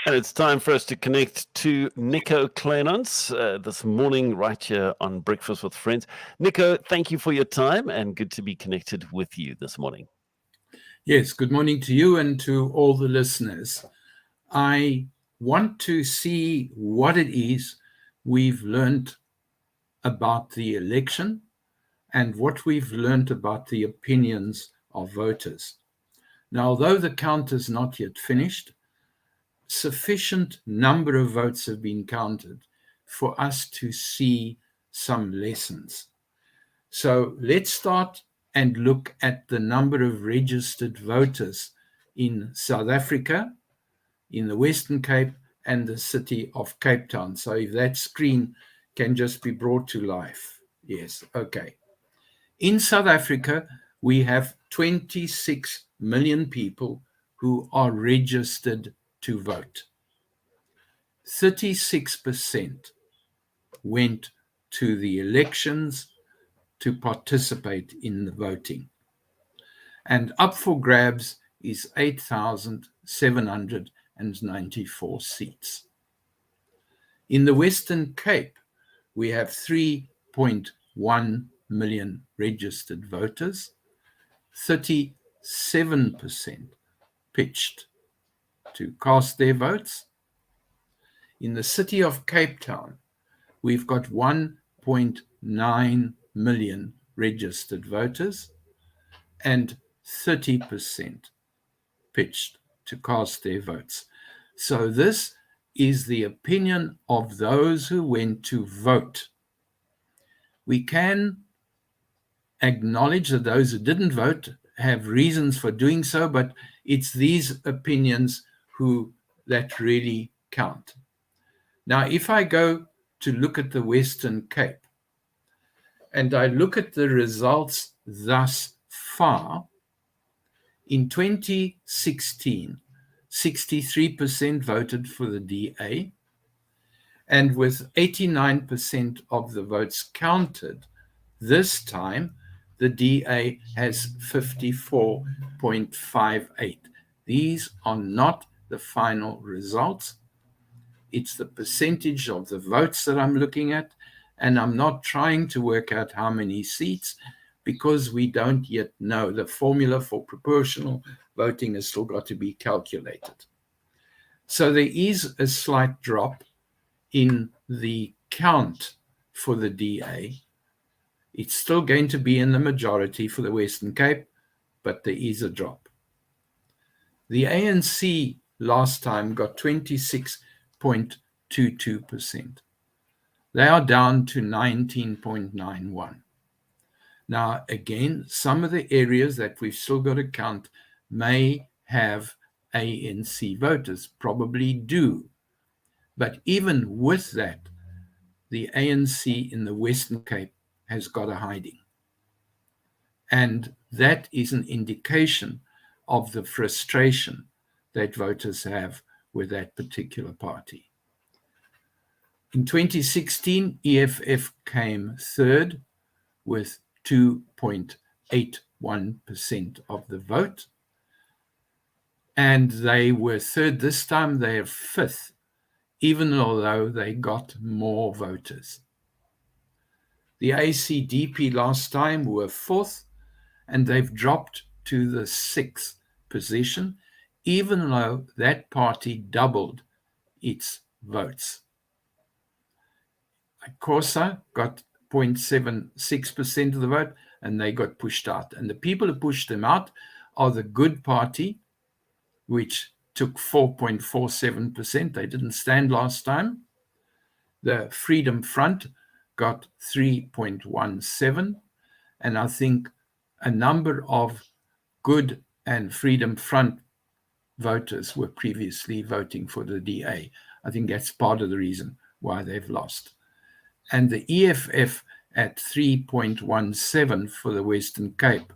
And it's time for us to connect to Nico Kleynhans this morning right here on Breakfast with Friends. Nico, thank you for your time and good to be connected with you this morning. Yes, good morning to you and to all the listeners. I want to see what it is we've learned about the election and what we've learned about the opinions of voters. Now, although the count is not yet finished, sufficient number of votes have been counted for us to see some lessons. So let's start and look at the number of registered voters in South Africa, in the Western Cape, and the city of Cape Town. So if that screen can just be brought to life. Yes, okay. In South Africa, we have 26 million people who are registered to vote. 36% went to the elections to participate in the voting. And up for grabs is 8,794 seats. In the Western Cape, we have 3.1 million registered voters. 37% pitched to cast their votes. In the city of Cape Town, we've got 1.9 million registered voters and 30% pitched to cast their votes. So this is the opinion of those who went to vote. We can acknowledge that those who didn't vote have reasons for doing so, but it's these opinions that really count. Now, if I go to look at the Western Cape and I look at the results thus far, in 2016, 63% voted for the DA, and with 89% of the votes counted, this time the DA has 54.58. These are not the final results. It's the percentage of the votes that I'm looking at, and I'm not trying to work out how many seats because we don't yet know. The formula for proportional voting has still got to be calculated. So there is a slight drop in the count for the DA. It's still going to be in the majority for the Western Cape, but there is a drop. The ANC last time got 26.22%. They are down to 19.91. Now, again, some of the areas that we've still got to count may have ANC voters, probably do. But even with that, the ANC in the Western Cape has got a hiding. And that is an indication of the frustration that voters have with that particular party. In 2016, EFF came third with 2.81% of the vote. And they were third this time, they are fifth, even although they got more voters. The ACDP last time were fourth, and they've dropped to the sixth position, even though that party doubled its votes. Xhosa got 0.76% of the vote, and they got pushed out. And the people who pushed them out are the Good Party, which took 4.47%. They didn't stand last time. The Freedom Front got 3.17%. And I think a number of Good and Freedom Front voters were previously voting for the DA. I think that's part of the reason why they've lost. And the EFF at 3.17 for the Western Cape,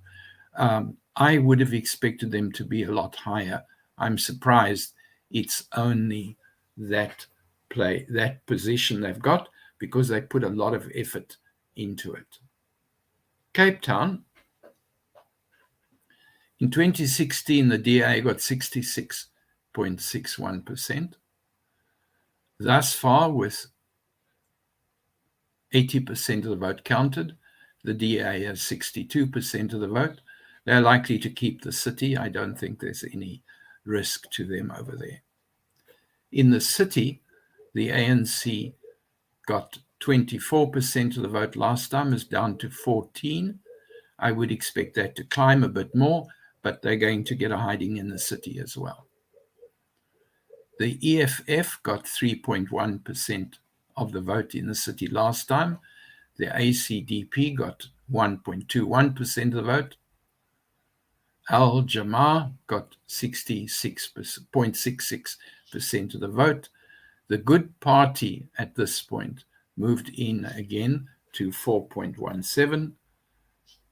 I would have expected them to be a lot higher. I'm surprised it's only that position they've got, because they put a lot of effort into it. Cape Town, in 2016, the DA got 66 0.61%. Thus far, with 80% of the vote counted, the DA has 62% of the vote. They're likely to keep the city. I don't think there's any risk to them over there. In the city, the ANC got 24% of the vote last time, is down to 14. I would expect that to climb a bit more, but they're going to get a hiding in the city as well. The EFF got 3.1% of the vote in the city last time. The ACDP got 1.21% of the vote. Al Jamaa got 66.66% of the vote. The Good Party at this point moved in again to 4.17.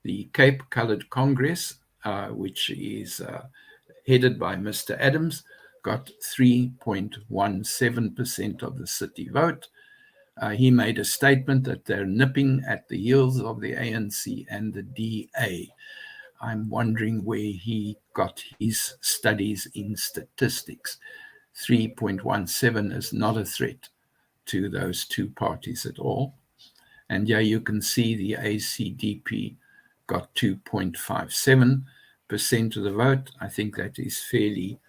The Cape Coloured Congress, which is headed by Mr. Adams, got 3.17% of the city vote. He made a statement that they're nipping at the heels of the ANC and the DA. I'm wondering where he got his studies in statistics. 3.17 is not a threat to those two parties at all. And yeah, you can see the ACDP got 2.57% of the vote. I think that is fairly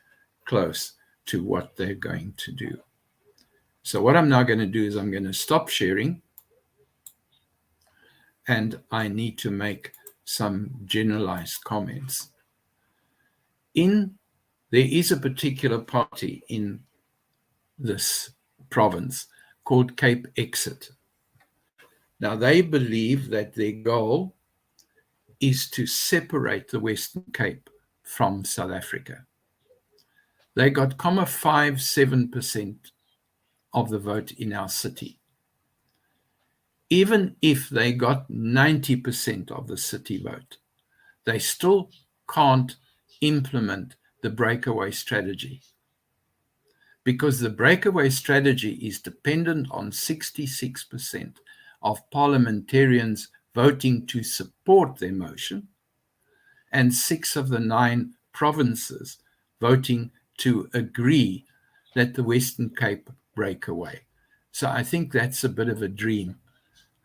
close to what they're going to do. So what I'm now going to do is I'm going to stop sharing, and I need to make some generalized comments. There is a particular party in this province called Cape Exit. Now, they believe that their goal is to separate the Western Cape from South Africa. They got 0.57% of the vote in our city. Even if they got 90% of the city vote, they still can't implement the breakaway strategy, because the breakaway strategy is dependent on 66% of parliamentarians voting to support their motion and 6 of the 9 provinces voting to agree that the Western Cape break away. So I think that's a bit of a dream.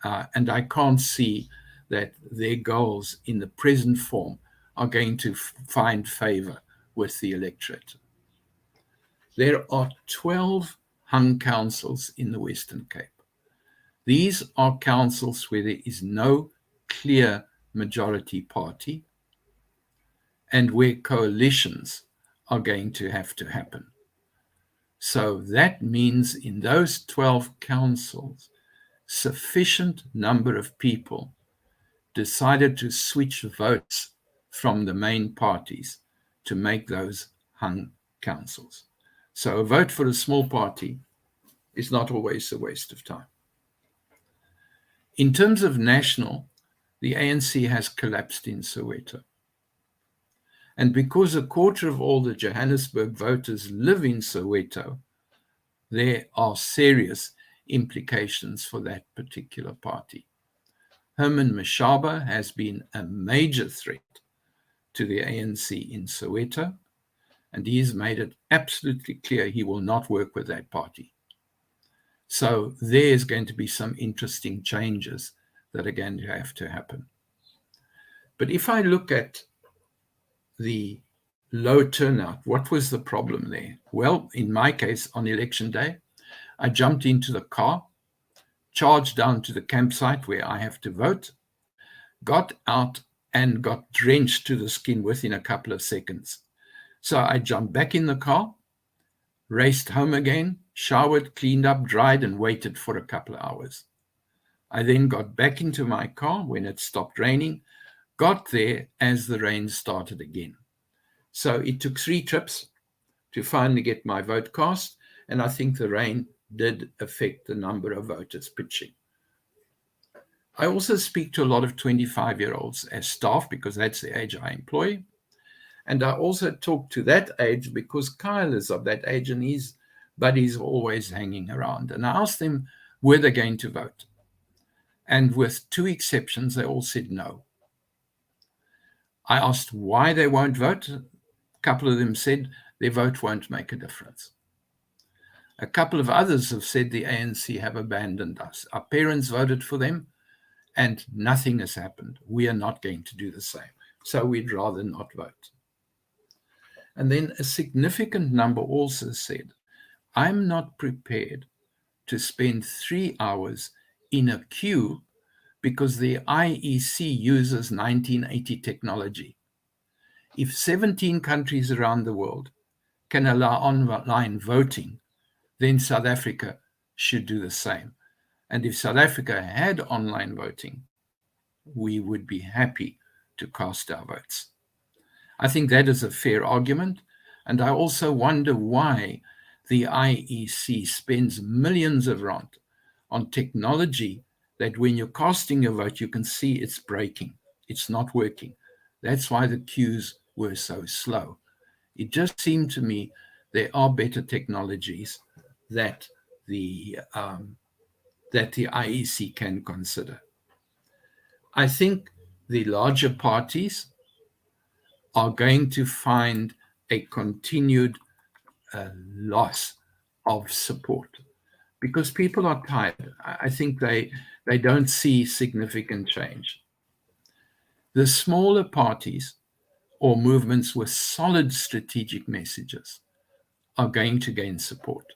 And I can't see that their goals in the present form are going to find favor with the electorate. There are 12 hung councils in the Western Cape. These are councils where there is no clear majority party and where coalitions are going to have to happen. So that means in those 12 councils, sufficient number of people decided to switch votes from the main parties to make those hung councils. So a vote for a small party is not always a waste of time. In terms of national, the ANC has collapsed in Soweto. And because a quarter of all the Johannesburg voters live in Soweto, there are serious implications for that particular party. Herman Mashaba has been a major threat to the ANC in Soweto, and he has made it absolutely clear he will not work with that party. So there's going to be some interesting changes that are going to have to happen. But if I look at the low turnout, what was the problem there? Well, in my case, on election day, I jumped into the car, charged down to the campsite where I have to vote, got out and got drenched to the skin within a couple of seconds. So I jumped back in the car, raced home again, showered, cleaned up, dried, and waited for a couple of hours. I then got back into my car when it stopped raining, got there as the rain started again. So it took 3 trips to finally get my vote cast, and I think the rain did affect the number of voters pitching. I also speak to a lot of 25-year-olds as staff because that's the age I employ. And I also talk to that age because Kyle is of that age and his buddies are always hanging around. And I asked them were they going to vote. And with 2 exceptions, they all said no. I asked why they won't vote. A couple of them said their vote won't make a difference. A couple of others have said the ANC have abandoned us. Our parents voted for them and nothing has happened. We are not going to do the same. So we'd rather not vote. And then a significant number also said, I'm not prepared to spend 3 hours in a queue because the IEC uses 1980 technology. If 17 countries around the world can allow online voting, then South Africa should do the same. And if South Africa had online voting, we would be happy to cast our votes. I think that is a fair argument. And I also wonder why the IEC spends millions of rand on technology that when you're casting your vote, you can see it's breaking. It's not working. That's why the queues were so slow. It just seemed to me there are better technologies that the IEC can consider. I think the larger parties are going to find a continued loss of support because people are tired. I think they don't see significant change. The smaller parties or movements with solid strategic messages are going to gain support.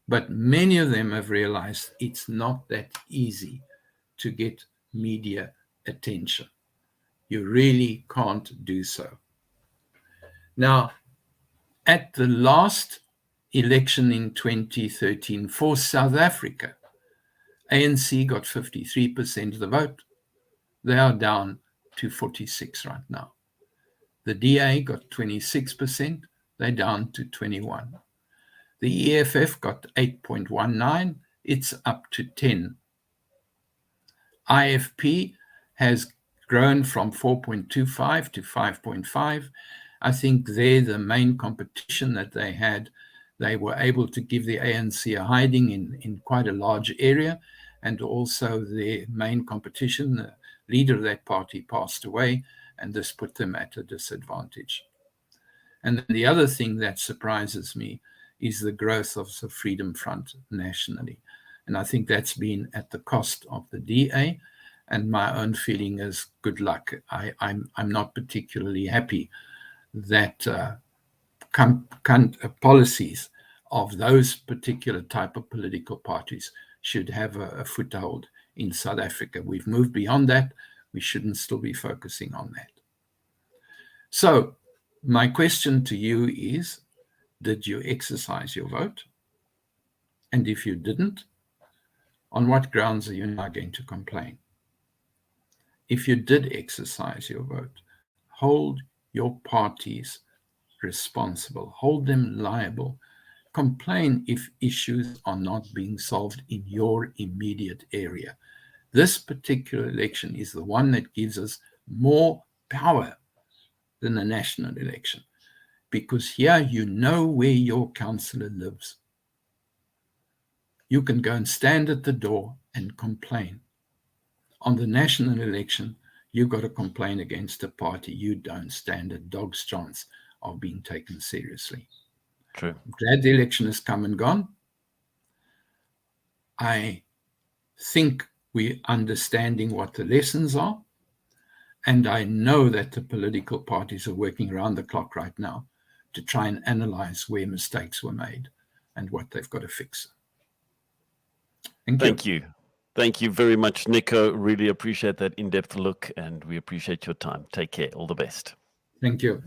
But many of them have realized it's not that easy to get media attention. You really can't do so. Now, at the last election in 2013 for South Africa, ANC got 53% of the vote. They are down to 46 right now. The DA got 26%. They're down to 21. The EFF got 8.19. It's up to 10. IFP has grown from 4.25 to 5.5. I think they're the main competition that they had. They were able to give the ANC a hiding in quite a large area, and also their main competition, the leader of that party, passed away, and this put them at a disadvantage. And then the other thing that surprises me is the growth of the Freedom Front nationally. And I think that's been at the cost of the DA. And my own feeling is good luck. I'm not particularly happy that policies of those particular type of political parties should have a foothold in South Africa. We've moved beyond that. We shouldn't still be focusing on that. So my question to you is, did you exercise your vote? And if you didn't, on what grounds are you now going to complain? If you did exercise your vote, hold your parties responsible, hold them liable. Complain if issues are not being solved in your immediate area. This particular election is the one that gives us more power than a national election, because here you know where your councillor lives. You can go and stand at the door and complain. On the national election, you've got to complain against a party. You don't stand a dog's chance of being taken seriously. True. I'm glad the election has come and gone. I think we're understanding what the lessons are. And I know that the political parties are working around the clock right now to try and analyze where mistakes were made and what they've got to fix. Thank you. Thank you very much, Nico. Really appreciate that in-depth look, and we appreciate your time. Take care. All the best. Thank you.